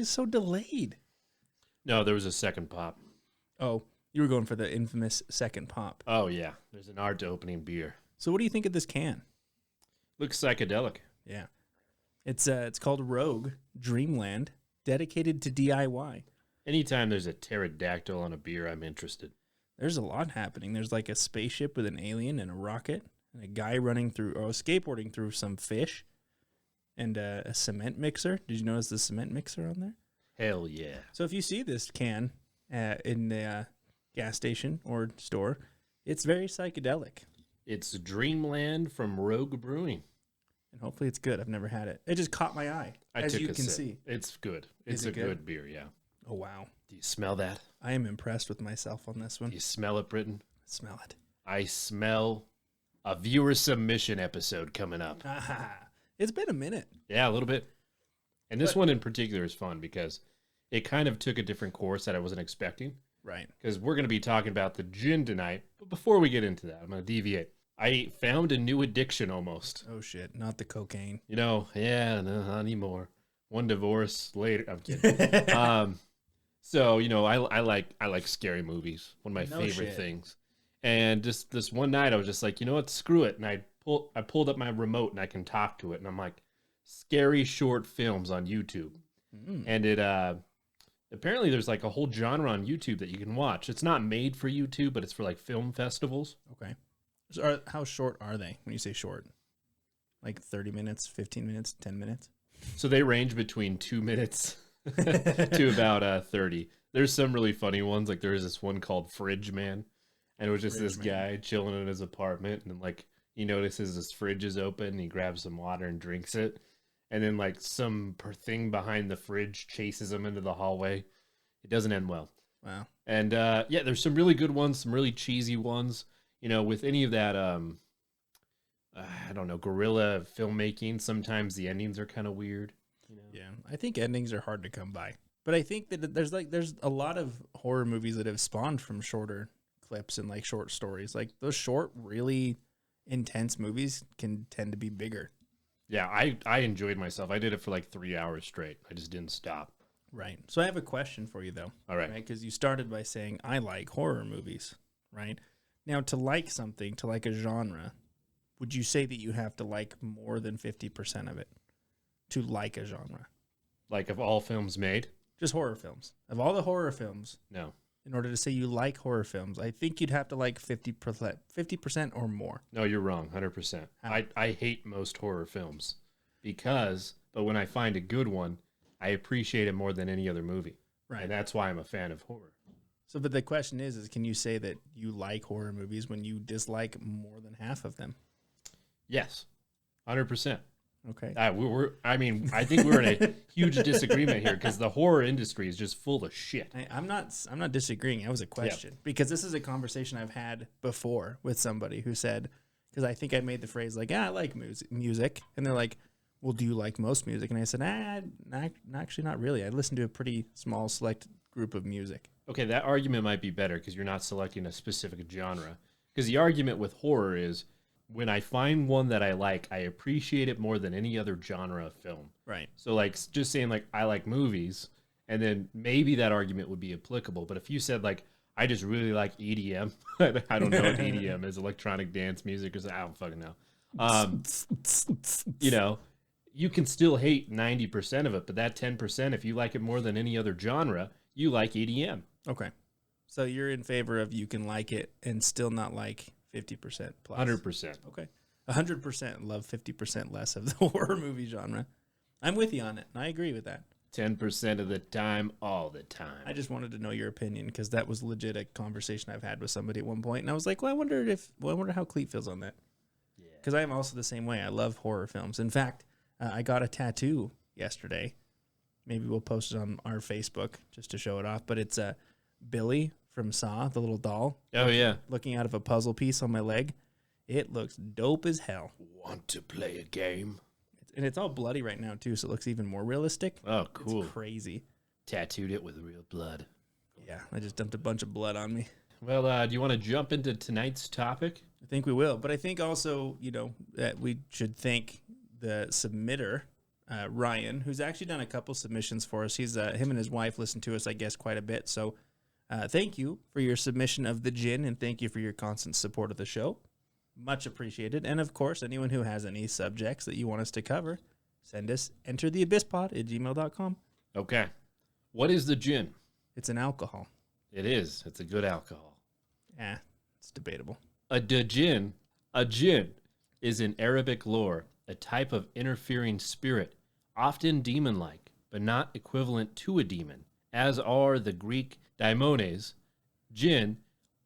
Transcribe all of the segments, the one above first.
always so delayed? No, there was a second pop. Oh, you were going for the infamous second pop. Oh, yeah. There's an art to opening beer. So what do you think of this can? Looks psychedelic. Yeah. It's called Rogue Dreamland, dedicated to DIY. Anytime there's a pterodactyl on a beer, I'm interested. There's a lot happening. There's like a spaceship with an alien and a rocket, and a guy skateboarding through some fish, and a cement mixer. Did you notice the cement mixer on there? Hell yeah. So if you see this can in the gas station or store, it's very psychedelic. It's Dreamland from Rogue Brewing. And hopefully it's good. I've never had it. It just caught my eye, as you can see. It's good. It's Is it a good? good beer, yeah. Oh, wow. Do you smell that? I am impressed with myself on this one. Do you smell it, Britton? Smell it. I smell a viewer submission episode coming up. It's been a minute. Yeah, a little bit. And this one in particular is fun because it kind of took a different course that I wasn't expecting. Right. Because we're going to be talking about the Djinn tonight. But before we get into that, I'm going to deviate. I found a new addiction almost. Oh, shit. Not the cocaine. No, not anymore. One divorce later. I'm kidding. So, I like scary movies. One of my favorite things. And just this one night, I was just like, you know what? Screw it. And I pulled up my remote and I can talk to it. And I'm like, scary short films on YouTube. And it apparently there's like a whole genre on YouTube that you can watch. It's not made for YouTube, but it's for like film festivals. Okay. So how short are they when you say short? Like 30 minutes, 15 minutes, 10 minutes? So they range between 2 minutes to about 30. There's some really funny ones. Like there's this one called Fridge Man. And it was just this guy chilling in his apartment. And like he notices his fridge is open. And he grabs some water and drinks it. And then like some thing behind the fridge chases him into the hallway. It doesn't end well. Wow. And there's some really good ones, some really cheesy ones. With any of that, I don't know, guerrilla filmmaking, sometimes the endings are kind of weird. Yeah, I think endings are hard to come by. But I think that there's a lot of horror movies that have spawned from shorter clips and like short stories. Like those short, really intense movies can tend to be bigger. Yeah, I enjoyed myself. I did it for like 3 hours straight. I just didn't stop. Right. So I have a question for you, though. All right. Because you started by saying, I like horror movies, right? Now, to like something, to like a genre, would you say that you have to like more than 50% of it to like a genre? Like of all films made? Just horror films. Of all the horror films. No. In order to say you like horror films, I think you'd have to like 50% or more. No, you're wrong, 100%. I hate most horror films but when I find a good one, I appreciate it more than any other movie. Right. And that's why I'm a fan of horror. So, but the question is can you say that you like horror movies when you dislike more than half of them? Yes, 100%. Okay. I think we're in a huge disagreement here because the horror industry is just full of shit. I'm not disagreeing. That was a question because this is a conversation I've had before with somebody who said, because I think I made the phrase like, I like music. And they're like, well, do you like most music? And I said, actually not really. I listen to a pretty small select group of music. Okay, that argument might be better because you're not selecting a specific genre. Because the argument with horror is when I find one that I like, I appreciate it more than any other genre of film. Right. So like just saying like I like movies, and then maybe that argument would be applicable. But if you said like I just really like EDM, I don't know what EDM is, electronic dance music, or I don't fucking know. You can still hate 90% of it, but that 10%, if you like it more than any other genre, you like EDM. Okay. So you're in favor of you can like it and still not like 50% plus. 100%. Okay. 100% love 50% less of the horror movie genre. I'm with you on it, and I agree with that. 10% of the time, all the time. I just wanted to know your opinion because that was legit a conversation I've had with somebody at one point, and I was like, well, I wonder how Cleet feels on that. Yeah. Because I am also the same way. I love horror films. In fact, I got a tattoo yesterday. Maybe we'll post it on our Facebook just to show it off. But it's Billy from Saw, the little doll. Oh, yeah. Looking out of a puzzle piece on my leg. It looks dope as hell. Want to play a game? And it's all bloody right now, too, so it looks even more realistic. Oh, cool. It's crazy. Tattooed it with real blood. Yeah, I just dumped a bunch of blood on me. Well, do you want to jump into tonight's topic? I think we will. But I think also, that we should thank the submitter Ryan, who's actually done a couple submissions for us. He's him and his wife listen to us, I guess, quite a bit. So thank you for your submission of the Djinn, and thank you for your constant support of the show. Much appreciated. And, of course, anyone who has any subjects that you want us to cover, send us entertheabysspod@gmail.com. Okay. What is the Djinn? It's an alcohol. It is. It's a good alcohol. Yeah, it's debatable. A djinn is in Arabic lore a type of interfering spirit, often demon-like, but not equivalent to a demon, as are the Greek daimones. Djinn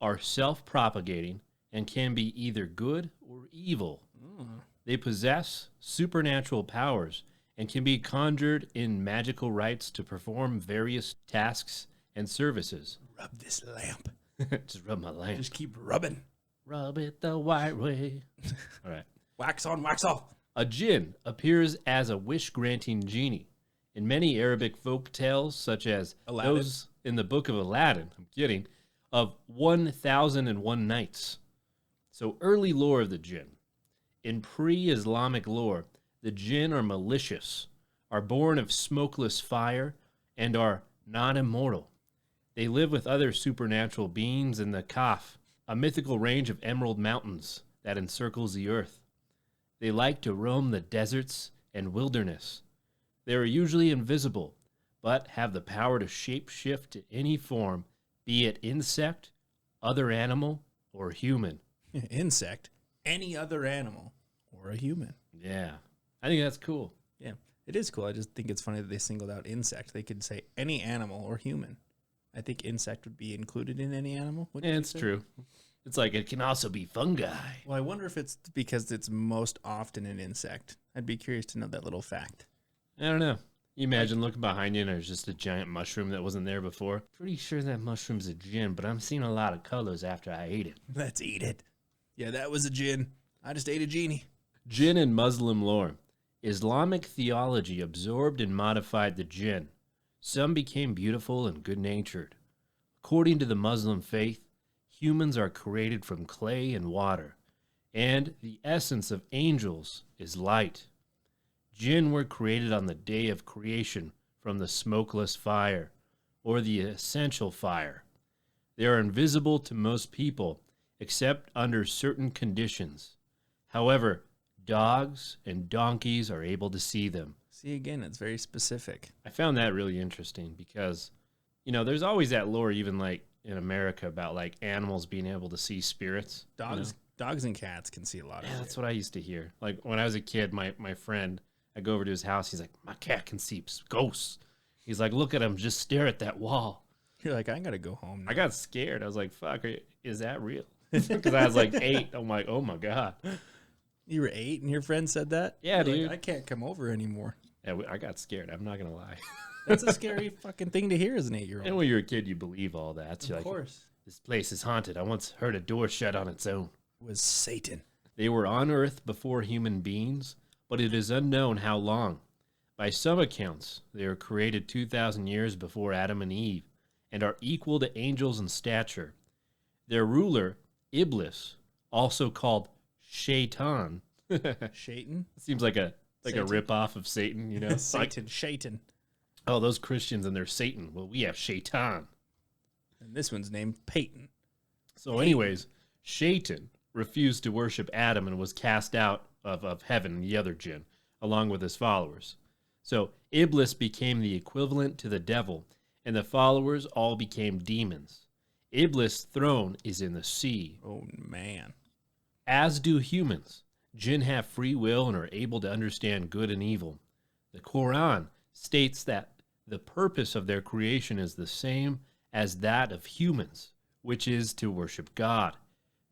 are self-propagating and can be either good or evil. They possess supernatural powers and can be conjured in magical rites to perform various tasks and services. Rub this lamp. Just rub my lamp. Just keep rubbing. Rub it the white way. All right. Wax on, wax off. A djinn appears as a wish-granting genie. In many Arabic folk tales, such as Aladdin. those in the Book of Aladdin, of 1001 Nights. So early lore of the Djinn. In pre-Islamic lore, the Djinn are malicious, are born of smokeless fire, and are not immortal. They live with other supernatural beings in the Kaf, a mythical range of emerald mountains that encircles the earth. They like to roam the deserts and wilderness. They are usually invisible, but have the power to shape-shift to any form, be it insect, other animal, or human. Insect, any other animal, or a human. Yeah, I think that's cool. Yeah, it is cool. I just think it's funny that they singled out insect. They could say any animal or human. I think insect would be included in any animal. Yeah, it's true. It's like it can also be fungi. Well, I wonder if it's because it's most often an insect. I'd be curious to know that little fact. I don't know. You imagine looking behind you and there's just a giant mushroom that wasn't there before. Pretty sure that mushroom's a djinn, but I'm seeing a lot of colors after I ate it. Let's eat it. Yeah, that was a djinn. I just ate a genie. Djinn in Muslim lore. Islamic theology absorbed and modified the djinn. Some became beautiful and good-natured. According to the Muslim faith, humans are created from clay and water, and the essence of angels is light. Djinn were created on the day of creation from the smokeless fire, or the essential fire. They are invisible to most people, except under certain conditions. However, dogs and donkeys are able to see them. See, again, it's very specific. I found that really interesting because, you know, there's always that lore, even like in America, about like animals being able to see spirits. Dogs and cats can see a lot of Yeah, that's what I used to hear. Like when I was a kid, my friend, I go over to his house, he's like, my cat can see ghosts. He's like, look at him, just stare at that wall. You're like, I gotta go home now. I got scared. I was like, fuck, is that real? Because I was like 8. I'm like, oh my God. You were 8 and your friend said that? Yeah, You're dude. like, I can't come over anymore. Yeah, I got scared. I'm not going to lie. That's a scary fucking thing to hear as an 8-year-old. And when you're a kid, you believe all that. So Of course. This place is haunted. I once heard a door shut on its own. It was Satan. They were on Earth before human beings, but it is unknown how long. By some accounts, they were created 2,000 years before Adam and Eve and are equal to angels in stature. Their ruler, Iblis, also called Shaitan. Shaitan? Seems like a Satan. rip-off of Satan, you know? Satan. Shaitan. Oh, those Christians and their Satan. Well, we have Shaitan. And this one's named Peyton. So anyways, Shaitan refused to worship Adam and was cast out of heaven and the other jinn, along with his followers. So Iblis became the equivalent to the devil, and the followers all became demons. Iblis' throne is in the sea. Oh, man. As do humans. Jinn have free will and are able to understand good and evil. The Quran states that the purpose of their creation is the same as that of humans, which is to worship God.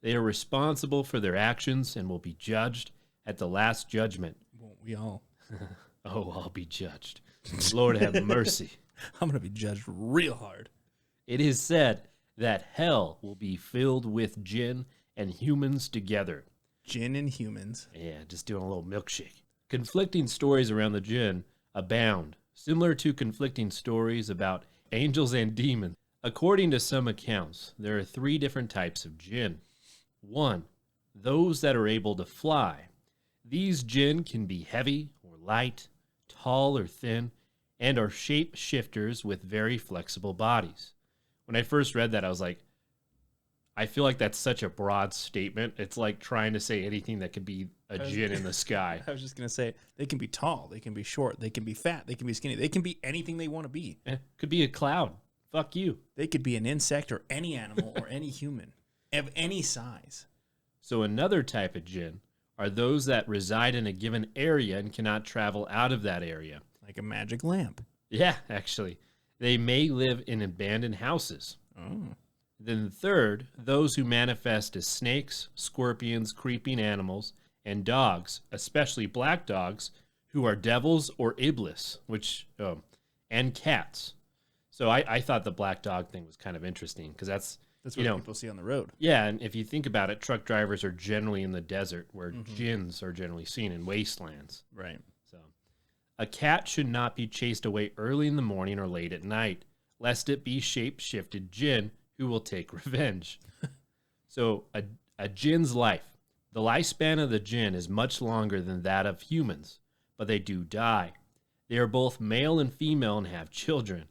They are responsible for their actions and will be judged at the last judgment. Won't we all? Oh, I'll be judged. Lord have mercy. I'm going to be judged real hard. It is said that hell will be filled with jinn and humans together. Jinn and humans. Yeah, just doing a little milkshake. Conflicting stories around the jinn abound, similar to conflicting stories about angels and demons. According to some accounts, there are 3 different types of jinn. 1, those that are able to fly. These jinn can be heavy or light, tall or thin, and are shape shifters with very flexible bodies. When I first read that, I was like, I feel like that's such a broad statement. It's like trying to say anything that could be a djinn in the sky. I was just going to say, they can be tall, they can be short, they can be fat, they can be skinny, they can be anything they want to be. Could be a cloud. Fuck you. They could be an insect or any animal or any human of any size. So another type of djinn are those that reside in a given area and cannot travel out of that area. Like a magic lamp. Yeah, actually. They may live in abandoned houses. Oh. Then the third, those who manifest as snakes, scorpions, creeping animals, and dogs, especially black dogs, who are devils or iblis, and cats. So I thought the black dog thing was kind of interesting because that's what people see on the road. Yeah, and if you think about it, truck drivers are generally in the desert where djinns are generally seen in wastelands. Right. So a cat should not be chased away early in the morning or late at night, lest it be shape-shifted djinn who will take revenge. So a djinn's life. The lifespan of the djinn is much longer than that of humans, but they do die. They are both male and female and have children.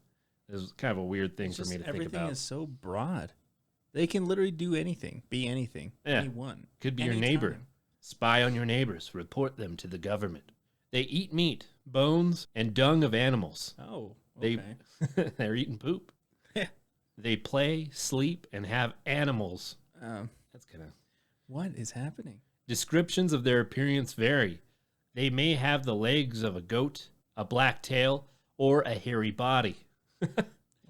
This is kind of a weird thing for me to think about. Everything is so broad. They can literally do anything, be anything, anyone. Could be your neighbor. Spy on your neighbors. Report them to the government. They eat meat, bones, and dung of animals. Oh, okay. They're eating poop. They play, sleep, and have animals. That's kind of... What is happening? Descriptions of their appearance vary. They may have the legs of a goat, a black tail, or a hairy body.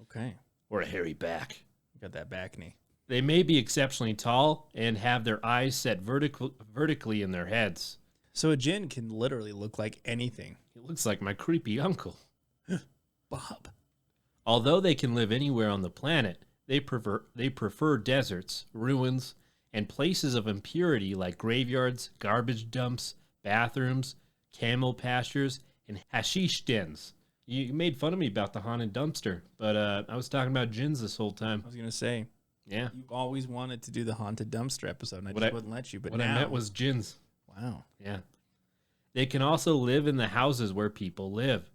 Okay. Or a hairy back. Got that back knee. They may be exceptionally tall and have their eyes set vertically in their heads. So a djinn can literally look like anything. He looks like my creepy uncle. Bob. Although they can live anywhere on the planet, they prefer deserts, ruins, and places of impurity like graveyards, garbage dumps, bathrooms, camel pastures, and hashish dens. You made fun of me about the haunted dumpster, but I was talking about djinns this whole time. I was going to say, yeah, you've always wanted to do the haunted dumpster episode, and I just wouldn't let you. But what I meant was djinns. Wow. Yeah. They can also live in the houses where people live.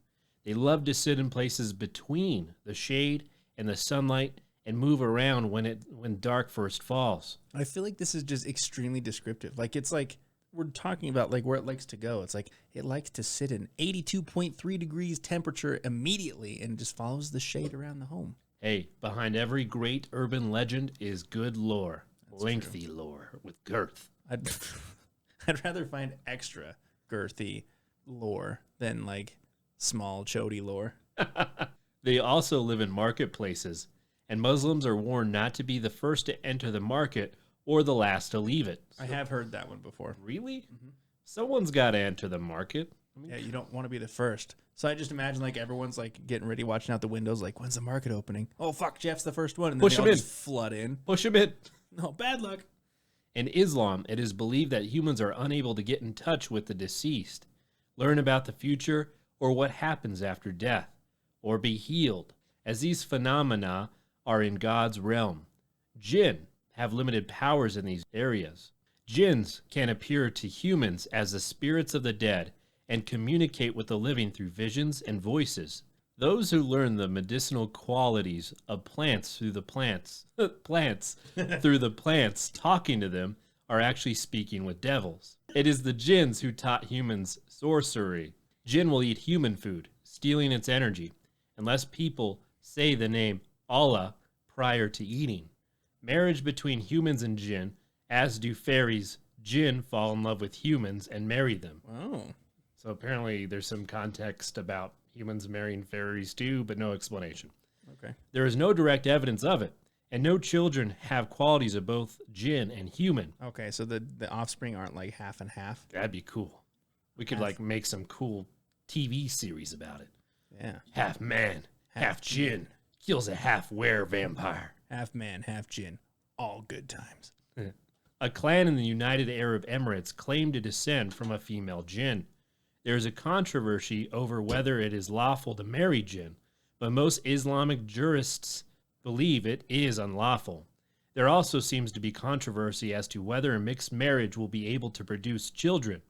They love to sit in places between the shade and the sunlight and move around when dark first falls. I feel like this is just extremely descriptive. Like, it's like we're talking about like where it likes to go. It's like it likes to sit in 82.3 degrees temperature immediately and just follows the shade around the home. Hey, behind every great urban legend is good lore. That's lengthy true. Lore with girth. I'd rather find extra girthy lore than like small chody lore. They also live in marketplaces, and Muslims are warned not to be the first to enter the market or the last to leave it. I have heard that one before. Really? Mm-hmm. Someone's got to enter the market. Yeah, you don't want to be the first. So I just imagine like everyone's like getting ready, watching out the windows, like, when's the market opening? Oh, fuck, Jeff's the first one. And then Push him in. Just flood in. Push him in. No, bad luck. In Islam, it is believed that humans are unable to get in touch with the deceased, learn about the future, or what happens after death, or be healed, as these phenomena are in God's realm. Djinn have limited powers in these areas. Djinns can appear to humans as the spirits of the dead and communicate with the living through visions and voices. Those who learn the medicinal qualities of plants through the plants, through the plants talking to them are actually speaking with devils. It is the djinns who taught humans sorcery. Djinn will eat human food, stealing its energy, unless people say the name Allah prior to eating. Marriage between humans and djinn, as do fairies, djinn fall in love with humans and marry them. Oh. So apparently there's some context about humans marrying fairies too, but no explanation. Okay. There is no direct evidence of it, and no children have qualities of both djinn and human. Okay, so the offspring aren't like half and half? That'd be cool. We could like make some cool TV series about it. Yeah. Half man, half djinn, kills a half were-vampire. Half man, half djinn. All good times. A clan in the United Arab Emirates claimed to descend from a female djinn. There is a controversy over whether it is lawful to marry djinn, but most Islamic jurists believe it is unlawful. There also seems to be controversy as to whether a mixed marriage will be able to produce children.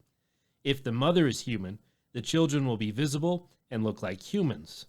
If the mother is human, The children will be visible and look like humans.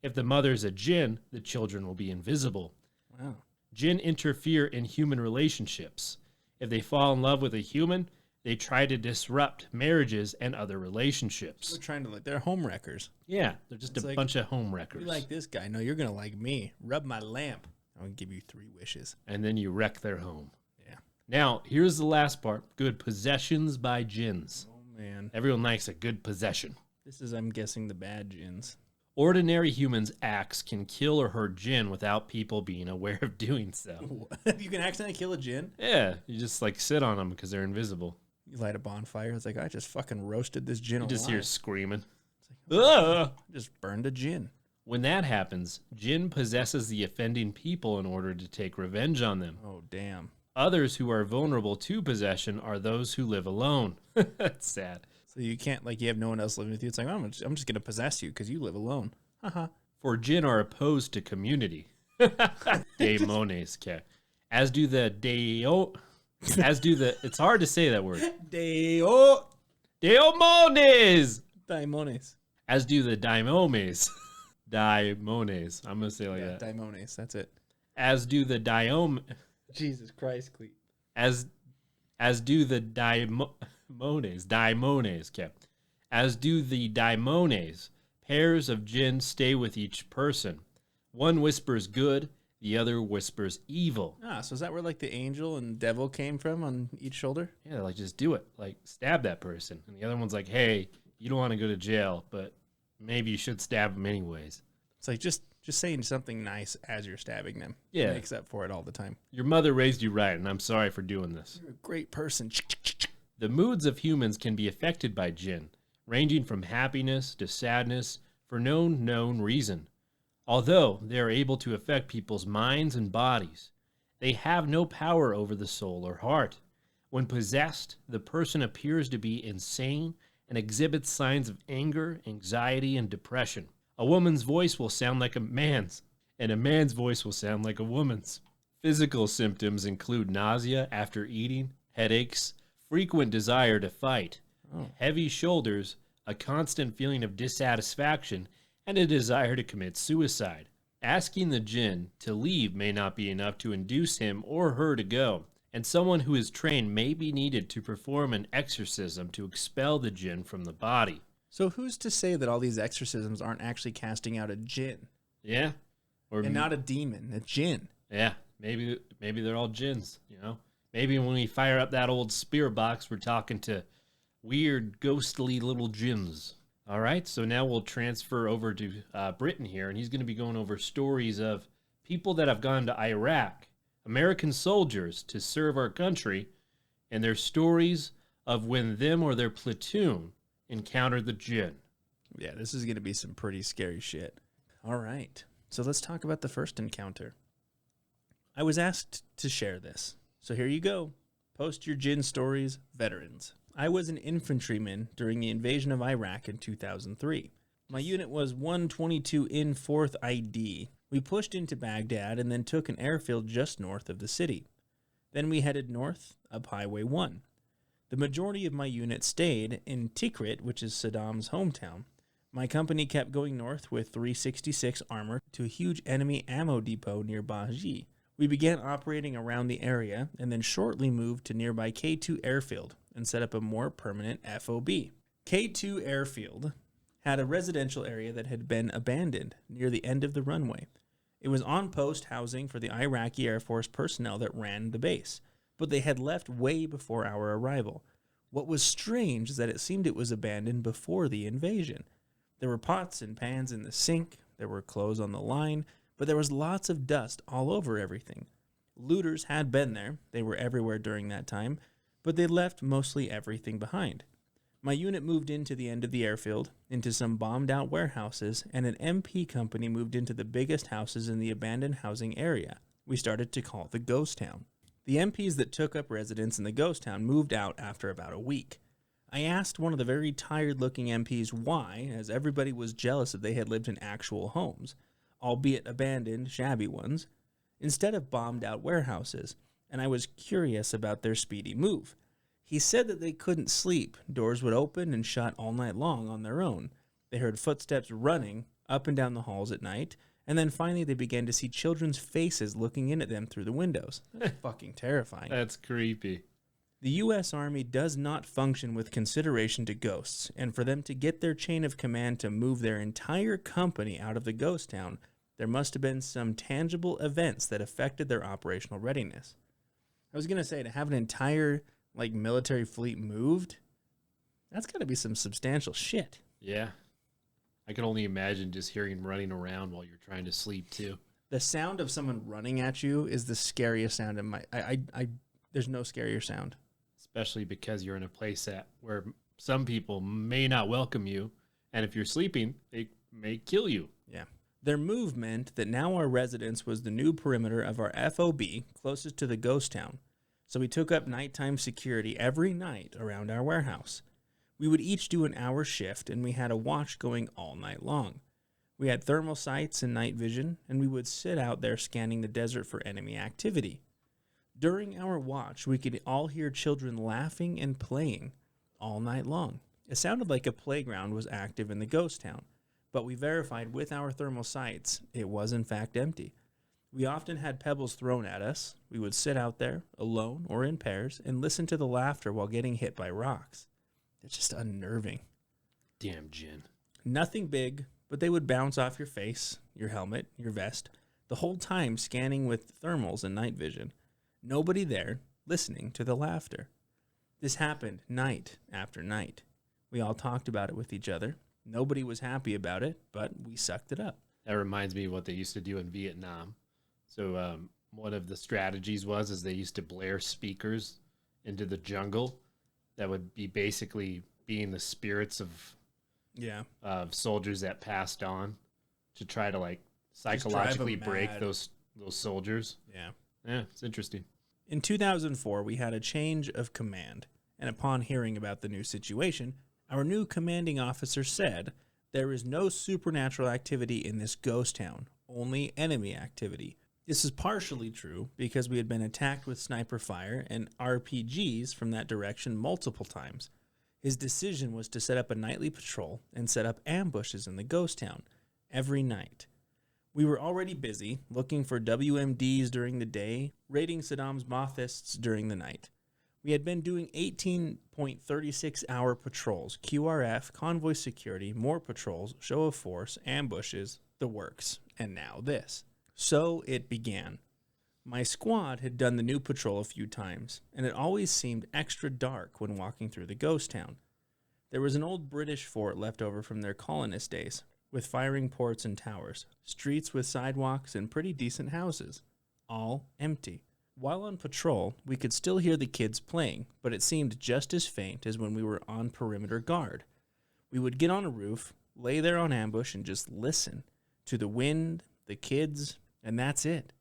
If the mother is a Djinn, the children will be invisible. Wow. Djinn interfere in human relationships. If they fall in love with a human, they try to disrupt marriages and other relationships. They're trying to they're home wreckers. Yeah, they're just a bunch of home wreckers. You like this guy? No, you're gonna like me. Rub my lamp. I'll give you 3 wishes. And then you wreck their home. Yeah. Now, here's the last part. Good possessions by Djinns. Oh man. Everyone likes a good possession. This is, I'm guessing, the bad Djinns. Ordinary humans' acts can kill or hurt Djinn without people being aware of doing so. You can accidentally kill a Djinn? Yeah, you just sit on them because they're invisible. You light a bonfire. It's like, I just fucking roasted this Djinn alive. You just hear screaming. It's like, just burned a Djinn. When that happens, Djinn possesses the offending people in order to take revenge on them. Oh, damn. Others who are vulnerable to possession are those who live alone. That's sad. So you can't, you have no one else living with you. It's like, I'm just going to possess you because you live alone. Haha. For Djinn are opposed to community. Daimones, as do the it's hard to say that word. Daimones. Daimones. As do the daimones. Daimones. I'm going to say that. Daimones, that's it. As do the Jesus Christ, Cleet. As do the daimones, As do the daimones. Pairs of Djinn stay with each person. One whispers good, the other whispers evil. Ah, so is that where the angel and devil came from on each shoulder? Yeah, just do it. Stab that person. And the other one's like, hey, you don't want to go to jail, but maybe you should stab them anyways. It's just saying something nice as you're stabbing them. Yeah. Makes up for it all the time. Your mother raised you right, and I'm sorry for doing this. You're a great person. The moods of humans can be affected by Djinn, ranging from happiness to sadness for no known reason. Although they are able to affect people's minds and bodies, they have no power over the soul or heart. When possessed, the person appears to be insane and exhibits signs of anger, anxiety, and depression. A woman's voice will sound like a man's, and a man's voice will sound like a woman's. Physical symptoms include nausea after eating, headaches, frequent desire to fight, heavy shoulders, a constant feeling of dissatisfaction, and a desire to commit suicide. Asking the Djinn to leave may not be enough to induce him or her to go, and someone who is trained may be needed to perform an exorcism to expel the Djinn from the body. So who's to say that all these exorcisms aren't actually casting out a Djinn? Yeah. And not a demon, a Djinn. Yeah, maybe they're all Djinns, Maybe when we fire up that old spirit box, we're talking to weird, ghostly little Djinns. All right, so now we'll transfer over to Britton here, and he's going to be going over stories of people that have gone to Iraq, American soldiers to serve our country, and their stories of when them or their platoon encountered the Djinn. Yeah, this is going to be some pretty scary shit. All right, so let's talk about the first encounter. I was asked to share this, so here you go. Post your Djinn stories, veterans. I was an infantryman during the invasion of Iraq in 2003. My unit was 122 in 4th ID. We pushed into Baghdad and then took an airfield just north of the city. Then we headed north up Highway 1. The majority of my unit stayed in Tikrit, which is Saddam's hometown. My company kept going north with 366 armor to a huge enemy ammo depot near Baji. We began operating around the area and then shortly moved to nearby K2 airfield and set up a more permanent FOB. K2 airfield had a residential area that had been abandoned near the end of the runway. It was on-post housing for the Iraqi Air Force personnel that ran the base, but they had left way before our arrival. What was strange is that it seemed it was abandoned before the invasion. There were pots and pans in the sink, there were clothes on the line, but there was lots of dust all over everything. Looters had been there, they were everywhere during that time, but they left mostly everything behind. My unit moved into the end of the airfield, into some bombed-out warehouses, and an MP company moved into the biggest houses in the abandoned housing area. We started to call the ghost town. The MPs that took up residence in the ghost town moved out after about a week. I asked one of the very tired-looking MPs why, as everybody was jealous that they had lived in actual homes, albeit abandoned, shabby ones, instead of bombed-out warehouses, and I was curious about their speedy move. He said that they couldn't sleep. Doors would open and shut all night long on their own. They heard footsteps running up and down the halls at night, and then finally they began to see children's faces looking in at them through the windows. That's fucking terrifying. That's creepy. The U.S. Army does not function with consideration to ghosts, and for them to get their chain of command to move their entire company out of the ghost town, there must have been some tangible events that affected their operational readiness. I was going to say, to have an entire military fleet moved, that's got to be some substantial shit. Yeah. I can only imagine just hearing him running around while you're trying to sleep too. The sound of someone running at you is the scariest sound in my... there's no scarier sound. Especially because you're in a place where some people may not welcome you, and if you're sleeping, they may kill you. Yeah. Their move meant that now our residence was the new perimeter of our FOB closest to the ghost town, so we took up nighttime security every night around our warehouse. We would each do an hour shift, and we had a watch going all night long. We had thermal sights and night vision, and we would sit out there scanning the desert for enemy activity. During our watch, we could all hear children laughing and playing all night long. It sounded like a playground was active in the ghost town, but we verified with our thermal sights it was in fact empty. We often had pebbles thrown at us. We would sit out there, alone or in pairs, and listen to the laughter while getting hit by rocks. It's just unnerving. Damn Djinn. Nothing big, but they would bounce off your face, your helmet, your vest, the whole time scanning with thermals and night vision. Nobody there, listening to the laughter. This happened night after night. We all talked about it with each other. Nobody was happy about it, but we sucked it up. That reminds me of what they used to do in Vietnam. So one of the strategies is they used to blare speakers into the jungle that would be basically being the spirits of soldiers that passed on to try to psychologically break those soldiers. Yeah, it's interesting. In 2004, we had a change of command, and upon hearing about the new situation, our new commanding officer said, "There is no supernatural activity in this ghost town, only enemy activity." This is partially true because we had been attacked with sniper fire and RPGs from that direction multiple times. His decision was to set up a nightly patrol and set up ambushes in the ghost town every night. We were already busy looking for WMDs during the day, raiding Saddam's Maathists during the night. We had been doing 18.36-hour patrols, QRF, convoy security, more patrols, show of force, ambushes, the works, and now this. So it began. My squad had done the new patrol a few times, and it always seemed extra dark when walking through the ghost town. There was an old British fort left over from their colonist days, with firing ports and towers, streets with sidewalks and pretty decent houses, all empty. While on patrol, we could still hear the kids playing, but it seemed just as faint as when we were on perimeter guard. We would get on a roof, lay there on ambush, and just listen to the wind, the kids, and that's it.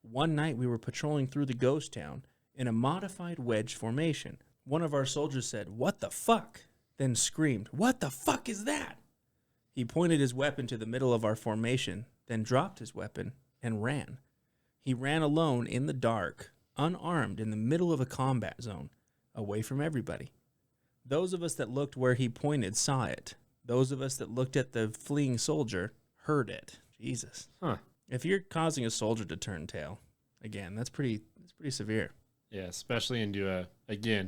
One night we were patrolling through the ghost town in a modified wedge formation. One of our soldiers said, "What the fuck?" then screamed, "What the fuck is that?" He pointed his weapon to the middle of our formation, then dropped his weapon and ran. He ran alone in the dark, unarmed in the middle of a combat zone, away from everybody. Those of us that looked where he pointed saw it. Those of us that looked at the fleeing soldier heard it. Jesus. Huh. If you're causing a soldier to turn tail, again, that's pretty severe. Yeah, especially into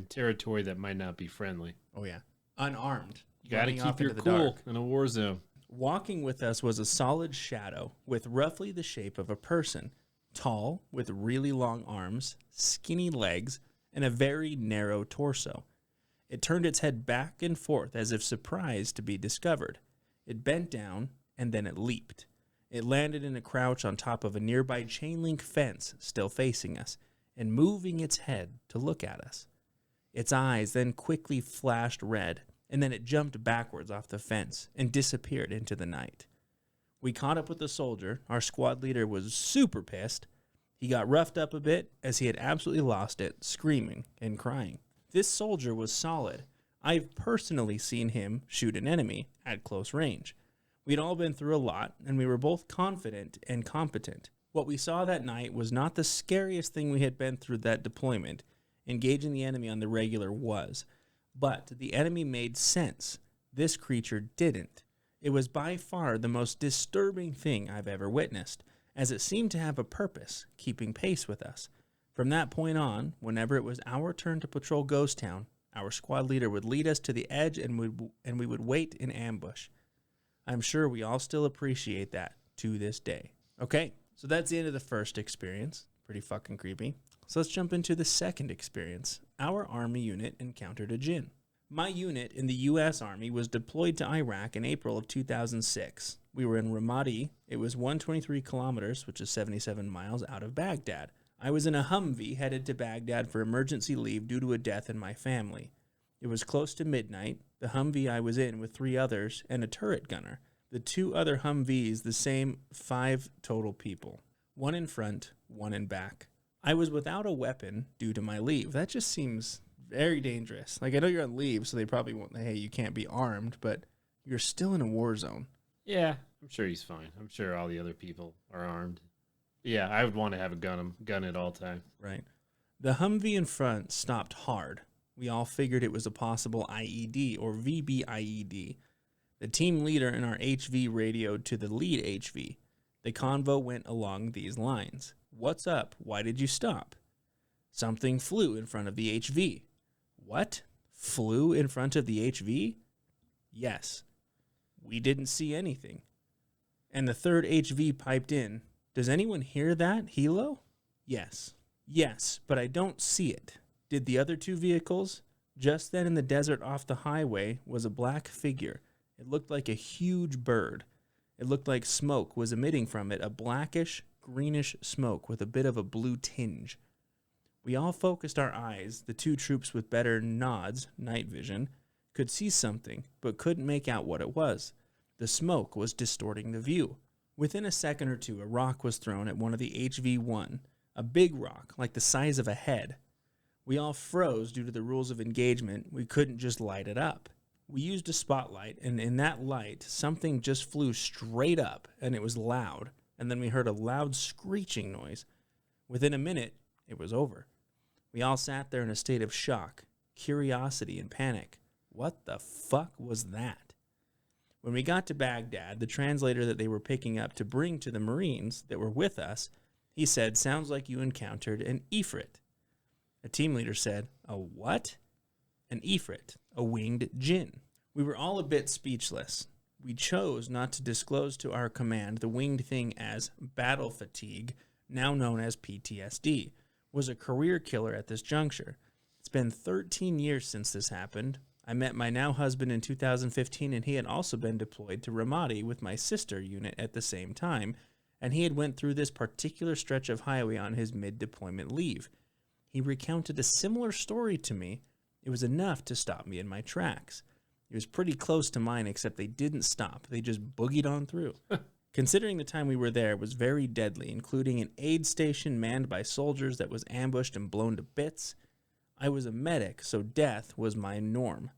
territory that might not be friendly. Oh yeah. Unarmed. You got to keep your cool in a war zone. Walking with us was a solid shadow with roughly the shape of a person, tall with really long arms, skinny legs, and a very narrow torso. It turned its head back and forth as if surprised to be discovered. It bent down, and then it leaped. It landed in a crouch on top of a nearby chain-link fence, still facing us, and moving its head to look at us. Its eyes then quickly flashed red, and then it jumped backwards off the fence and disappeared into the night. We caught up with the soldier. Our squad leader was super pissed. He got roughed up a bit as he had absolutely lost it, screaming and crying. This soldier was solid. I've personally seen him shoot an enemy at close range. We'd all been through a lot, and we were both confident and competent. What we saw that night was not the scariest thing we had been through that deployment. Engaging the enemy on the regular was. But the enemy made sense. This creature didn't. It was by far the most disturbing thing I've ever witnessed, as it seemed to have a purpose, keeping pace with us. From that point on, whenever it was our turn to patrol Ghost Town, our squad leader would lead us to the edge and we would wait in ambush. I'm sure we all still appreciate that to this day. Okay, so that's the end of the first experience. Pretty fucking creepy. So let's jump into the second experience. Our Army unit encountered a Djinn. My unit in the U.S. Army was deployed to Iraq in April of 2006. We were in Ramadi. It was 123 kilometers, which is 77 miles, out of Baghdad. I was in a Humvee headed to Baghdad for emergency leave due to a death in my family. It was close to midnight. The Humvee I was in with 3 others and a turret gunner. The 2 other Humvees, the same 5 total people. 1 in front, 1 in back. I was without a weapon due to my leave. That just seems very dangerous. Like, I know you're on leave, so they probably won't, hey, you can't be armed, but you're still in a war zone. Yeah, I'm sure he's fine. I'm sure all the other people are armed. Yeah, I would want to have a gun at all times. Right. The Humvee in front stopped hard. We all figured it was a possible IED or VBIED. The team leader in our HV radioed to the lead HV. The convo went along these lines. What's up? Why did you stop? Something flew in front of the HV. What? Flew in front of the HV? Yes. We didn't see anything. And the third HV piped in. Does anyone hear that, Hilo? Yes. Yes, but I don't see it. Did the other 2 vehicles? Just then in the desert off the highway was a black figure. It looked like a huge bird. It looked like smoke was emitting from it, a blackish, greenish smoke with a bit of a blue tinge. We all focused our eyes. The 2 troops with better nods, night vision, could see something, but couldn't make out what it was. The smoke was distorting the view. Within a second or 2, a rock was thrown at one of the HV-1, a big rock, like the size of a head. We all froze due to the rules of engagement. We couldn't just light it up. We used a spotlight, and in that light, something just flew straight up, and it was loud, and then we heard a loud screeching noise. Within a minute, it was over. We all sat there in a state of shock, curiosity, and panic. What the fuck was that? When we got to Baghdad, the translator that they were picking up to bring to the Marines that were with us, he said, sounds like you encountered an Ifrit. A team leader said, a what? An Ifrit, a winged Djinn. We were all a bit speechless. We chose not to disclose to our command the winged thing as battle fatigue, now known as PTSD, was a career killer at this juncture. It's been 13 years since this happened. I met my now husband in 2015, and he had also been deployed to Ramadi with my sister unit at the same time, and he had went through this particular stretch of highway on his mid-deployment leave. He recounted a similar story to me. It was enough to stop me in my tracks. It was pretty close to mine, except they didn't stop. They just boogied on through. Considering the time we were there, it was very deadly, including an aid station manned by soldiers that was ambushed and blown to bits. I was a medic, so death was my norm.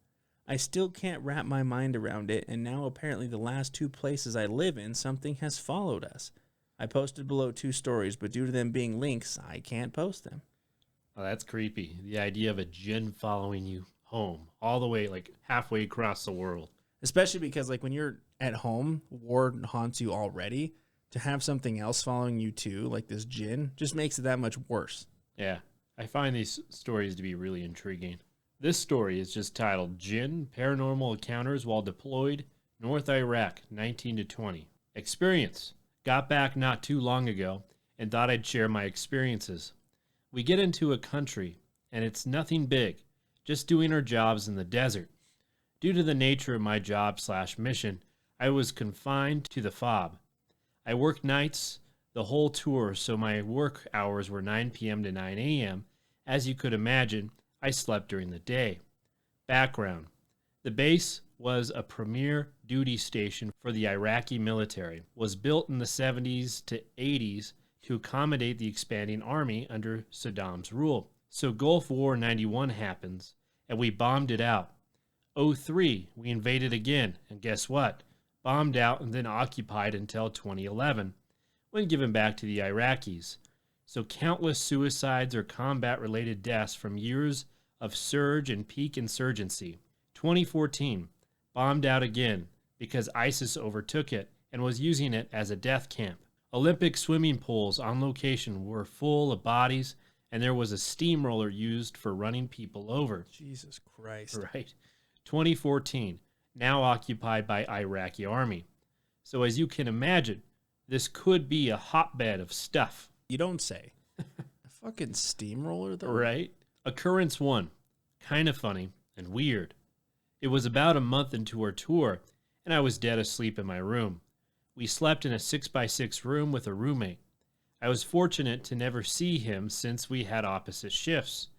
I still can't wrap my mind around it, and now apparently the last 2 places I live in, something has followed us. I posted below 2 stories, but due to them being links, I can't post them. Oh, that's creepy. The idea of a Djinn following you home, all the way, like, halfway across the world. Especially because, like, when you're at home, war haunts you already. To have something else following you, too, like this Djinn, just makes it that much worse. Yeah, I find these stories to be really intriguing. This story is just titled, Djinn Paranormal Encounters While Deployed, North Iraq, 19 to 20. Experience. Got back not too long ago and thought I'd share my experiences. We get into a country, and it's nothing big, just doing our jobs in the desert. Due to the nature of my job/mission, I was confined to the fob. I worked nights the whole tour, so my work hours were 9 p.m. to 9 a.m. As you could imagine, I slept during the day. Background. The base was a premier duty station for the Iraqi military, was built in the 70s to 80s to accommodate the expanding army under Saddam's rule. So Gulf War 91 happens, and we bombed it out. 03, we invaded again, and guess what? Bombed out and then occupied until 2011, when given back to the Iraqis. So countless suicides or combat-related deaths from years of surge and peak insurgency. 2014, bombed out again because ISIS overtook it and was using it as a death camp. Olympic swimming pools on location were full of bodies, and there was a steamroller used for running people over. Jesus Christ. Right. 2014, now occupied by Iraqi army. So as you can imagine, this could be a hotbed of stuff. You don't say. A fucking steamroller, though? Right? Occurrence 1, kind of funny and weird. It was about a month into our tour, and I was dead asleep in my room. We slept in a 6x6 room with a roommate. I was fortunate to never see him since we had opposite shifts.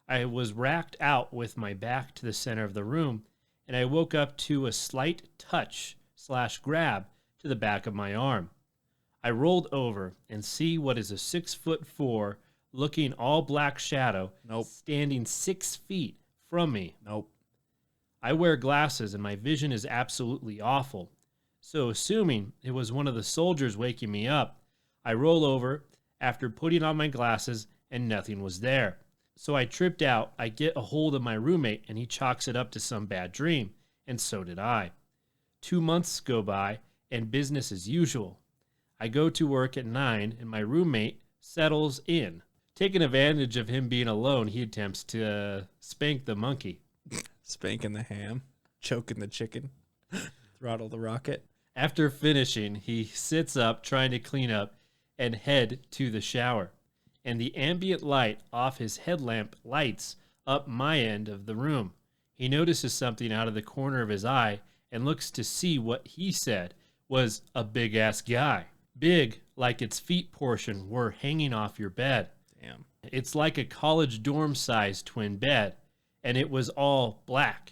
I was racked out with my back to the center of the room, and I woke up to a slight touch/grab to the back of my arm. I rolled over and see what is a 6'4" looking all black shadow standing 6 feet from me. I wear glasses and my vision is absolutely awful. So assuming it was one of the soldiers waking me up, I roll over after putting on my glasses and nothing was there. So I tripped out. I get a hold of my roommate and he chalks it up to some bad dream, and so did I. 2 months go by and business as usual. I go to work at 9 and my roommate settles in. Taking advantage of him being alone, he attempts to spank the monkey. Spanking the ham, choking the chicken, throttle the rocket. After finishing, he sits up trying to clean up and head to the shower. And the ambient light off his headlamp lights up my end of the room. He notices something out of the corner of his eye and looks to see what he said was a big-ass guy. Big, like its feet portion were hanging off your bed. Damn. It's like a college dorm-sized twin bed, and it was all black.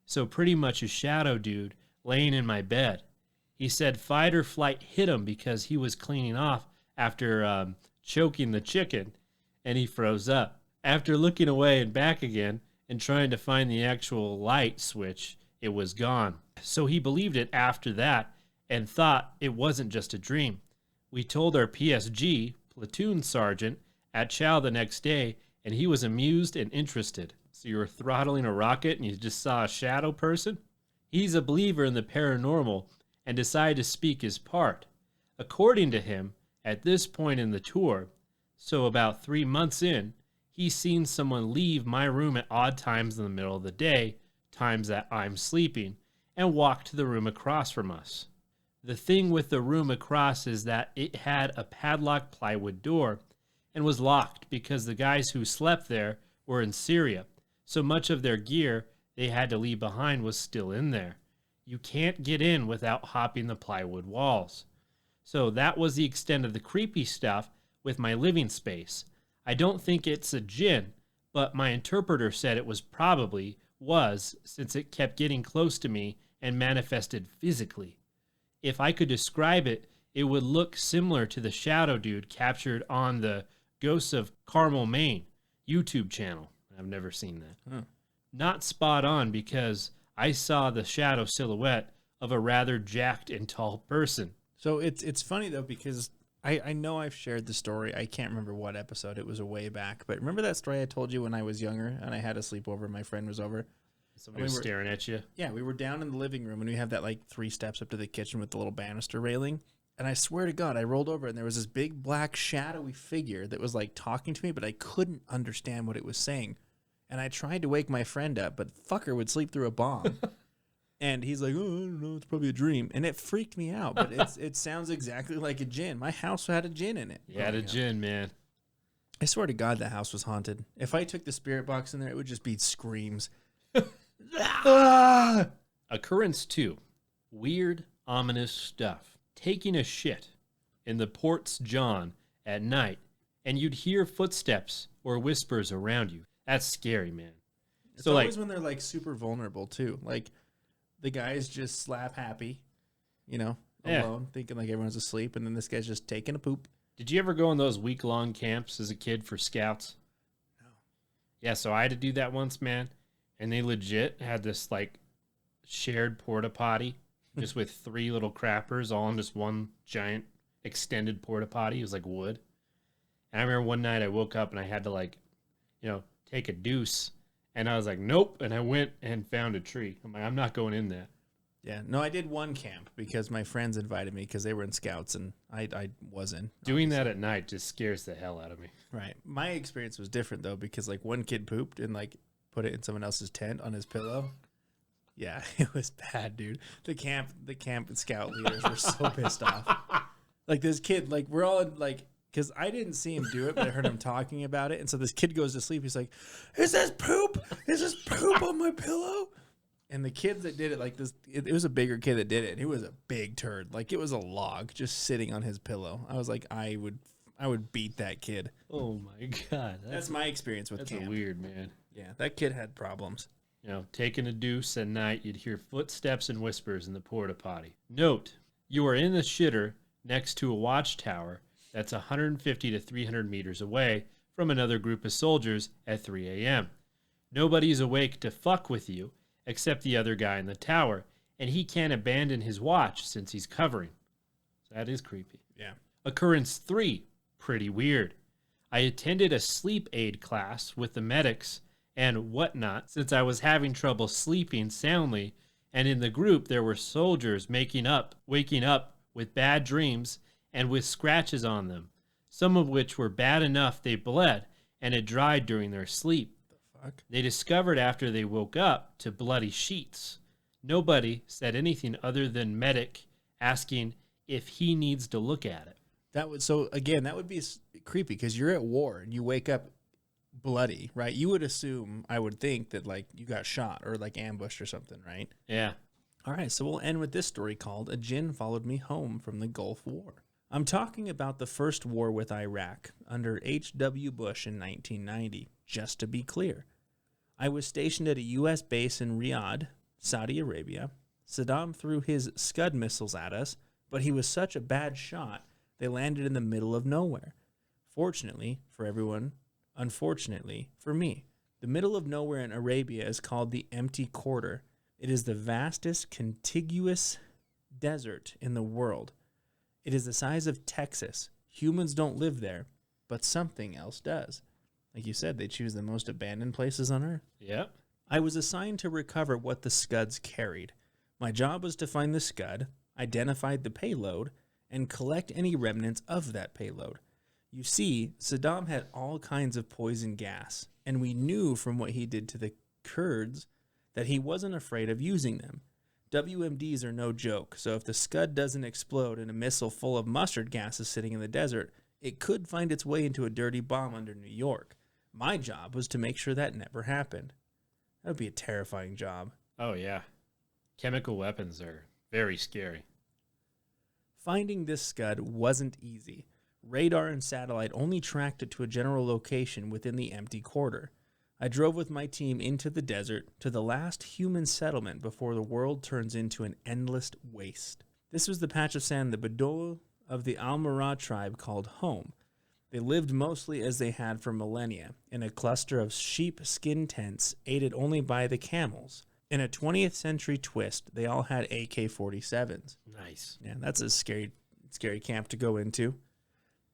So pretty much a shadow dude laying in my bed. He said fight or flight hit him because he was cleaning off after choking the chicken, and he froze up. After looking away and back again and trying to find the actual light switch, it was gone. So he believed it after that and thought it wasn't just a dream. We told our PSG, platoon sergeant, at Chow the next day, and he was amused and interested. So you were throttling a rocket and you just saw a shadow person? He's a believer in the paranormal and decided to speak his part. According to him, at this point in the tour, so about 3 months in, he's seen someone leave my room at odd times in the middle of the day, times that I'm sleeping, and walk to the room across from us. The thing with the room across is that it had a padlocked plywood door and was locked because the guys who slept there were in Syria. So much of their gear they had to leave behind was still in there. You can't get in without hopping the plywood walls. So that was the extent of the creepy stuff with my living space. I don't think it's a djinn, but my interpreter said it was since it kept getting close to me and manifested physically. If I could describe it, it would look similar to the shadow dude captured on the Ghosts of Carmel, Maine YouTube channel. I've never seen that. Huh. Not spot on because I saw the shadow silhouette of a rather jacked and tall person. So it's funny, though, because I know I've shared the story. I can't remember what episode. It was a way back. But remember that story I told you when I was younger and I had a sleepover? My friend was over. Somebody was staring at you? Yeah, we were down in the living room and we have that like 3 steps up to the kitchen with the little banister railing. And I swear to God, I rolled over and there was this big black shadowy figure that was like talking to me, but I couldn't understand what it was saying. And I tried to wake my friend up, but fucker would sleep through a bomb. And he's like, oh, I don't know, it's probably a dream. And it freaked me out, but it sounds exactly like a djinn. My house had a djinn in it. You had a djinn, man. I swear to God, the house was haunted. If I took the spirit box in there, it would just be screams. Occurrence 2. Weird, ominous stuff. Taking a shit in the Ports John at night, and you'd hear footsteps or whispers around you. That's scary, man. It's always when they're like super vulnerable too. Like the guy's just slap happy, alone, thinking like everyone's asleep, and then this guy's just taking a poop. Did you ever go on those week-long camps as a kid for scouts? No. Yeah, so I had to do that once, man. And they legit had this like shared porta potty just with 3 little crappers all in just one giant extended porta potty. It was like wood. And I remember one night I woke up and I had to like, take a deuce. And I was like, nope. And I went and found a tree. I'm like, I'm not going in that. Yeah. No, I did one camp because my friends invited me because they were in scouts and I wasn't. Doing that at night just scares the hell out of me. Right. My experience was different though because like one kid pooped and like put it in someone else's tent on his pillow. Yeah, it was bad, dude. The camp scout leaders were so pissed off. Like this kid, like we're all like, because I didn't see him do it, but I heard him talking about it. And so this kid goes to sleep. He's like, "Is this poop? Is this poop on my pillow?" And the kids that did it, like this, it was a bigger kid that did it. And he was a big turd. Like it was a log just sitting on his pillow. I was like, I would beat that kid. Oh my God. That's my experience with camp. That's weird, man. Yeah, that kid had problems. Taking a deuce at night, you'd hear footsteps and whispers in the porta potty. Note, you are in the shitter next to a watchtower that's 150 to 300 meters away from another group of soldiers at 3 a.m. Nobody's awake to fuck with you except the other guy in the tower, and he can't abandon his watch since he's covering. So that is creepy. Yeah. Occurrence 3, pretty weird. I attended a sleep aid class with the medics and whatnot since I was having trouble sleeping soundly, and in the group there were soldiers waking up with bad dreams and with scratches on them, some of which were bad enough they bled and had dried during their sleep. The fuck? They discovered after they woke up to bloody sheets. Nobody said anything other than medic asking if he needs to look at it. That would be creepy because you're at war and you wake up bloody, right? You would assume, I would think, that like you got shot or like ambushed or something, right? Yeah. All right, so we'll end with this story called "A Djinn Followed Me Home from the Gulf War." I'm talking about the first war with Iraq under H.W. Bush in 1990, just to be clear. I was stationed at a U.S. base in Riyadh, Saudi Arabia. Saddam threw his Scud missiles at us, but he was such a bad shot, they landed in the middle of nowhere. Fortunately for everyone, unfortunately for me, the middle of nowhere in Arabia is called the Empty Quarter. It is the vastest contiguous desert in the world. It is the size of Texas. Humans don't live there, but something else does. Like you said, they choose the most abandoned places on Earth. Yep. I was assigned to recover what the Scuds carried. My job was to find the Scud, identify the payload, and collect any remnants of that payload. You see, Saddam had all kinds of poison gas, and we knew from what he did to the Kurds that he wasn't afraid of using them. WMDs are no joke, so if the Scud doesn't explode and a missile full of mustard gas is sitting in the desert, it could find its way into a dirty bomb under New York. My job was to make sure that never happened. That would be a terrifying job. Oh, yeah. Chemical weapons are very scary. Finding this Scud wasn't easy. Radar and satellite only tracked it to a general location within the Empty Quarter. I drove with my team into the desert to the last human settlement before the world turns into an endless waste. This was the patch of sand the Bedouin of the Al-Murad tribe called home. They lived mostly as they had for millennia, in a cluster of sheep skin tents aided only by the camels. In a 20th century twist, they all had AK-47s. Nice. Yeah, that's a scary camp to go into.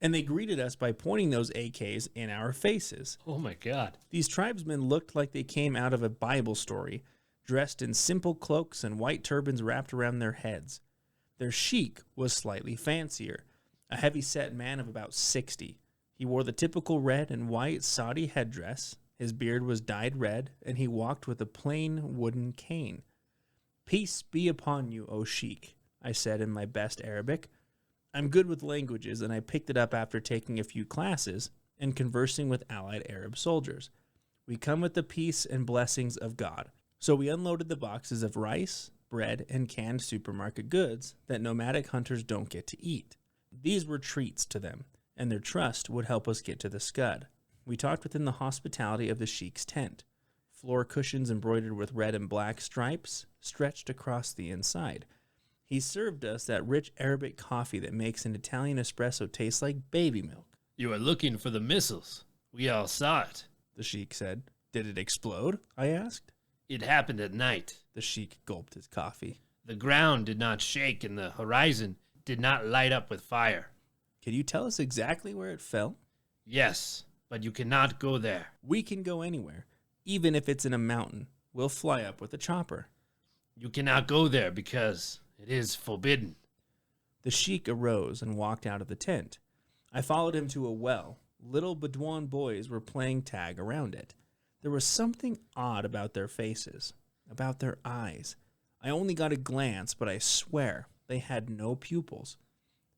And they greeted us by pointing those AKs in our faces. Oh my God. These tribesmen looked like they came out of a Bible story, dressed in simple cloaks and white turbans wrapped around their heads. Their sheik was slightly fancier, a heavy-set man of about 60. He wore the typical red and white Saudi headdress. His beard was dyed red, and he walked with a plain wooden cane. "Peace be upon you, O sheik," I said in my best Arabic. I'm good with languages, and I picked it up after taking a few classes and conversing with allied Arab soldiers. We come with the peace and blessings of God. So we unloaded the boxes of rice, bread, and canned supermarket goods that nomadic hunters don't get to eat. These were treats to them, and their trust would help us get to the Scud. We talked within the hospitality of the sheik's tent. Floor cushions embroidered with red and black stripes stretched across the inside. He served us that rich Arabic coffee that makes an Italian espresso taste like baby milk. "You are looking for the missiles. We all saw it," the sheik said. "Did it explode?" I asked. "It happened at night." The sheik gulped his coffee. "The ground did not shake and the horizon did not light up with fire." Can you tell us exactly where it fell? Yes, but you cannot go there. We can go anywhere, even if it's in a mountain. We'll fly up with a chopper. You cannot go there because it is forbidden. The sheik arose and walked out of the tent. I followed him to a well. Little Bedouin boys were playing tag around it. There was something odd about their faces, about their eyes. I only got a glance, but I swear they had no pupils.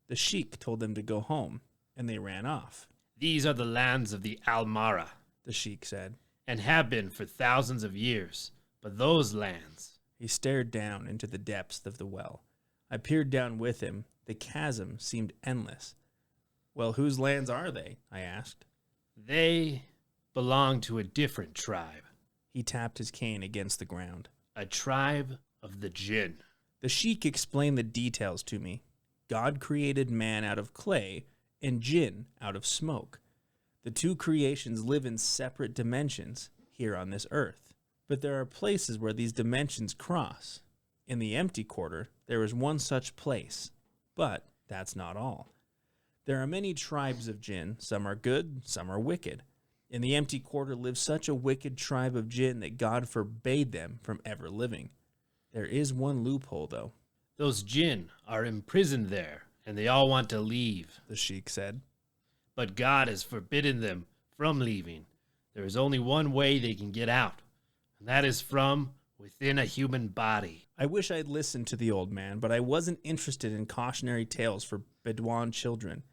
The sheik told them to go home, and they ran off. These are the lands of the Almara, the sheik said, and have been for thousands of years. But those lands... He stared down into the depths of the well. I peered down with him. The chasm seemed endless. Well, whose lands are they? I asked. They belong to a different tribe. He tapped his cane against the ground. A tribe of the Djinn. The sheik explained the details to me. God created man out of clay and Djinn out of smoke. The two creations live in separate dimensions here on this earth. But there are places where these dimensions cross. In the empty quarter, there is one such place. But that's not all. There are many tribes of Djinn. Some are good, some are wicked. In the empty quarter lives such a wicked tribe of Djinn that God forbade them from ever living. There is one loophole, though. Those Djinn are imprisoned there, and they all want to leave, the sheik said. But God has forbidden them from leaving. There is only one way they can get out, and that is from within a human body. I wish I'd listened to the old man, but I wasn't interested in cautionary tales for Bedouin children.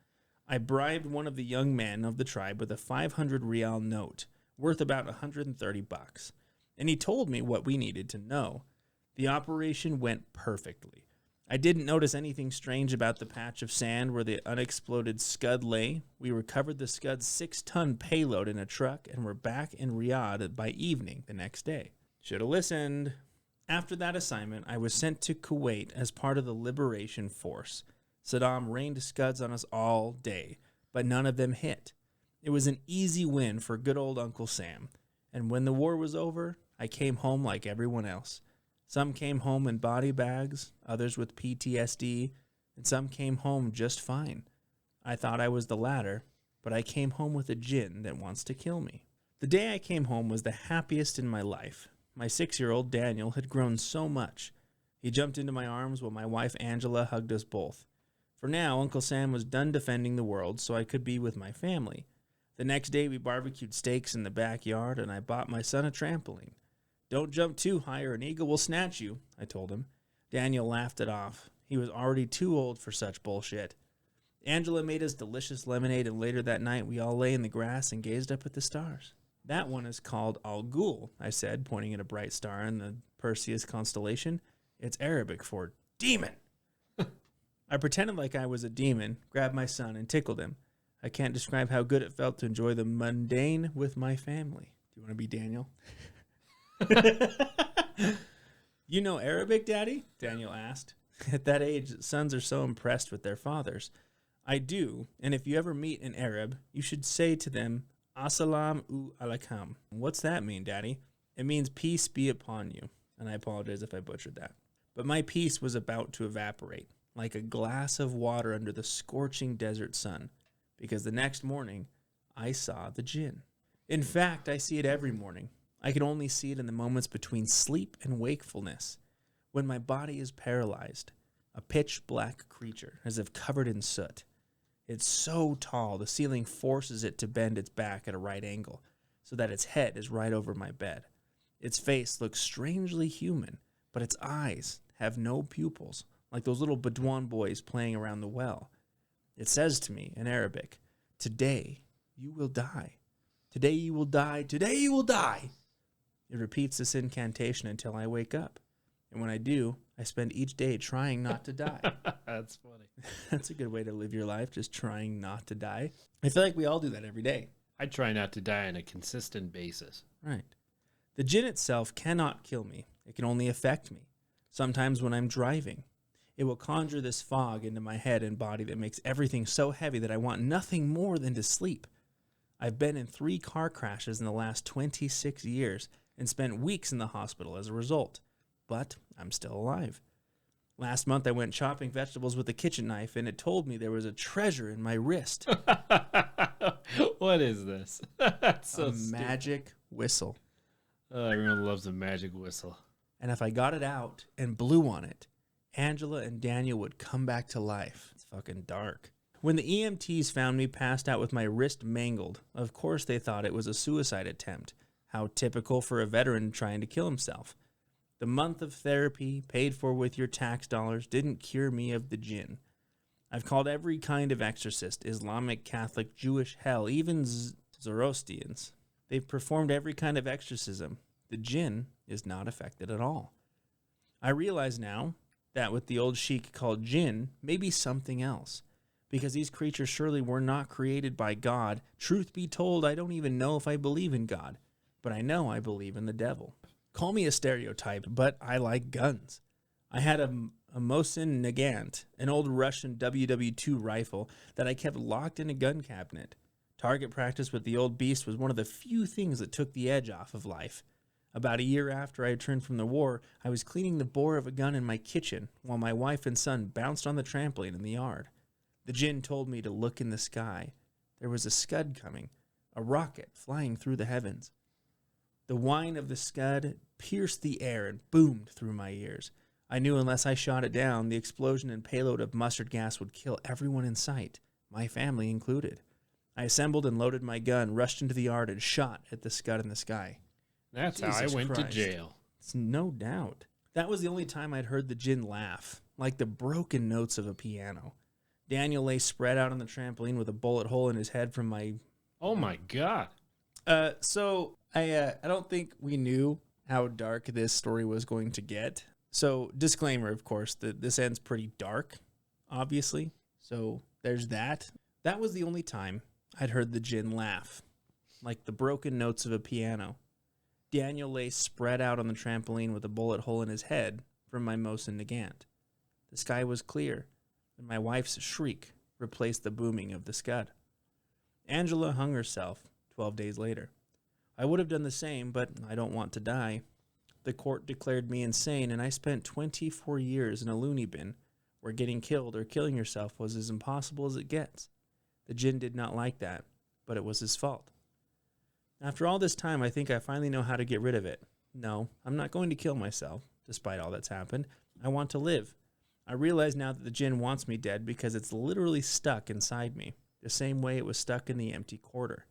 I bribed one of the young men of the tribe with a 500 rial note, worth about $130, and he told me what we needed to know. The operation went perfectly. I didn't notice anything strange about the patch of sand where the unexploded scud lay. We recovered the scud's 6-ton payload in a truck and were back in Riyadh by evening the next day. Should have listened. After that assignment, I was sent to Kuwait as part of the Liberation Force. Saddam rained scuds on us all day, but none of them hit. It was an easy win for good old Uncle Sam. And when the war was over, I came home like everyone else. Some came home in body bags, others with PTSD, and some came home just fine. I thought I was the latter, but I came home with a Djinn that wants to kill me. The day I came home was the happiest in my life. My 6-year-old Daniel had grown so much. He jumped into my arms while my wife Angela hugged us both. For now, Uncle Sam was done defending the world, so I could be with my family. The next day, we barbecued steaks in the backyard, and I bought my son a trampoline. Don't jump too high or an eagle will snatch you, I told him. Daniel laughed it off. He was already too old for such bullshit. Angela made us delicious lemonade, and later that night, we all lay in the grass and gazed up at the stars. That one is called Al Ghul, I said, pointing at a bright star in the Perseus constellation. It's Arabic for demon. I pretended like I was a demon, grabbed my son, and tickled him. I can't describe how good it felt to enjoy the mundane with my family. Do you want to be Daniel? You know Arabic, Daddy? Daniel asked. At that age, sons are so impressed with their fathers. I do, and if you ever meet an Arab, you should say to them, Assalamu alaikum. What's that mean, Daddy? It means peace be upon you, and I apologize if I butchered that. But my peace was about to evaporate, like a glass of water under the scorching desert sun, because the next morning, I saw the Djinn. In fact, I see it every morning. I can only see it in the moments between sleep and wakefulness, when my body is paralyzed, a pitch-black creature, as if covered in soot. It's so tall, the ceiling forces it to bend its back at a right angle, so that its head is right over my bed. Its face looks strangely human, but its eyes have no pupils, like those little Bedouin boys playing around the well. It says to me in Arabic, "Today you will die. Today you will die. Today you will die." It repeats this incantation until I wake up. And when I do, I spend each day trying not to die. That's funny. That's a good way to live your life, just trying not to die. I feel like we all do that every day. I try not to die on a consistent basis. Right. The Djinn itself cannot kill me. It can only affect me. Sometimes when I'm driving, it will conjure this fog into my head and body that makes everything so heavy that I want nothing more than to sleep. I've been in 3 car crashes in the last 26 years and spent weeks in the hospital as a result. But I'm still alive. Last month I went chopping vegetables with a kitchen knife and it told me there was a treasure in my wrist. What is this? That's so a magic whistle. Everyone loves a magic whistle. And if I got it out and blew on it, Angela and Daniel would come back to life. It's fucking dark. When the EMTs found me passed out with my wrist mangled, of course they thought it was a suicide attempt. How typical for a veteran trying to kill himself. The month of therapy, paid for with your tax dollars, didn't cure me of the Djinn. I've called every kind of exorcist, Islamic, Catholic, Jewish, hell, even Zoroastrians. They've performed every kind of exorcism. The Djinn is not affected at all. I realize now that what the old sheik called Djinn may be something else, because these creatures surely were not created by God. Truth be told, I don't even know if I believe in God, but I know I believe in the devil. Call me a stereotype, but I like guns. I had a Mosin Nagant, an old Russian WW2 rifle that I kept locked in a gun cabinet. Target practice with the old beast was one of the few things that took the edge off of life. About a year after I returned from the war, I was cleaning the bore of a gun in my kitchen while my wife and son bounced on the trampoline in the yard. The Djinn told me to look in the sky. There was a scud coming, a rocket flying through the heavens. The whine of the scud pierced the air and boomed through my ears. I knew unless I shot it down, the explosion and payload of mustard gas would kill everyone in sight, my family included. I assembled and loaded my gun, rushed into the yard, and shot at the scud in the sky. That's how I went to jail. It's no doubt. That was the only time I'd heard the Djinn laugh, like the broken notes of a piano. Daniel lay spread out on the trampoline with a bullet hole in his head from my... Oh my God. So I don't think we knew how dark this story was going to get. So disclaimer, of course, that this ends pretty dark, obviously. So there's that. That was the only time I'd heard the Djinn laugh, like the broken notes of a piano. Daniel lay spread out on the trampoline with a bullet hole in his head from my Mosin Nagant. The sky was clear, and my wife's shriek replaced the booming of the scud. Angela hung herself 12 days later. I would have done the same, but I don't want to die. The court declared me insane, and I spent 24 years in a loony bin where getting killed or killing yourself was as impossible as it gets. The Djinn did not like that, but it was his fault. After all this time, I think I finally know how to get rid of it. No, I'm not going to kill myself, despite all that's happened. I want to live. I realize now that the Djinn wants me dead because it's literally stuck inside me, the same way it was stuck in the empty quarter.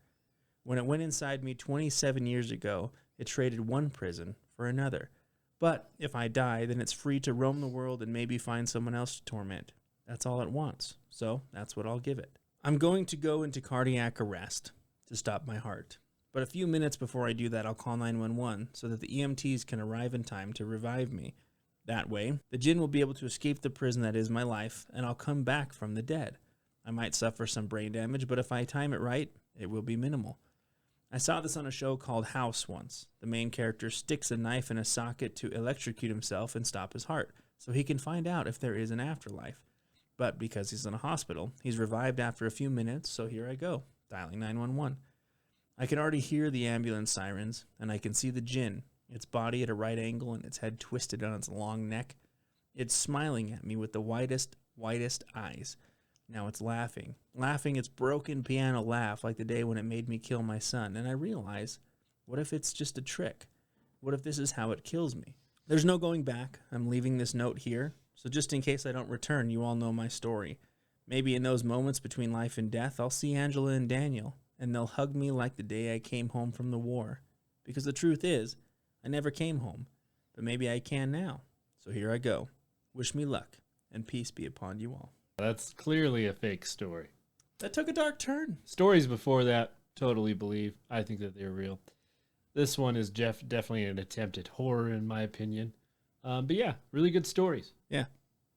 When it went inside me 27 years ago, it traded one prison for another. But if I die, then it's free to roam the world and maybe find someone else to torment. That's all it wants, so that's what I'll give it. I'm going to go into cardiac arrest to stop my heart. But a few minutes before I do that, I'll call 911 so that the EMTs can arrive in time to revive me. That way, the Djinn will be able to escape the prison that is my life, and I'll come back from the dead. I might suffer some brain damage, but if I time it right, it will be minimal. I saw this on a show called House once. The main character sticks a knife in a socket to electrocute himself and stop his heart, so he can find out if there is an afterlife. But because he's in a hospital, he's revived after a few minutes, so here I go, dialing 911. I can already hear the ambulance sirens, and I can see the Djinn, its body at a right angle and its head twisted on its long neck. It's smiling at me with the whitest eyes. Now it's laughing its broken piano laugh like the day when it made me kill my son. And I realize, what if it's just a trick? What if this is how it kills me? There's no going back. I'm leaving this note here. So just in case I don't return, you all know my story. Maybe in those moments between life and death, I'll see Angela and Daniel, and they'll hug me like the day I came home from the war. Because the truth is, I never came home, but maybe I can now. So here I go. Wish me luck, and peace be upon you all. That's clearly a fake story. That took a dark turn. Stories before that, totally believe. I think that they're real. This one is definitely an attempt at horror, in my opinion. But yeah, really good stories. Yeah.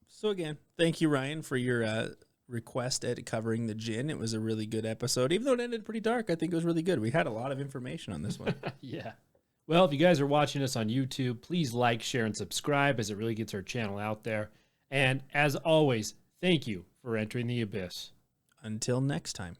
So again, thank you, Ryan, for your request at covering the Djinn. It was a really good episode. Even though it ended pretty dark, I think it was really good. We had a lot of information on this one. Yeah. Well, if you guys are watching us on YouTube, please like, share, and subscribe as it really gets our channel out there. And as always, thank you for entering the abyss. Until next time.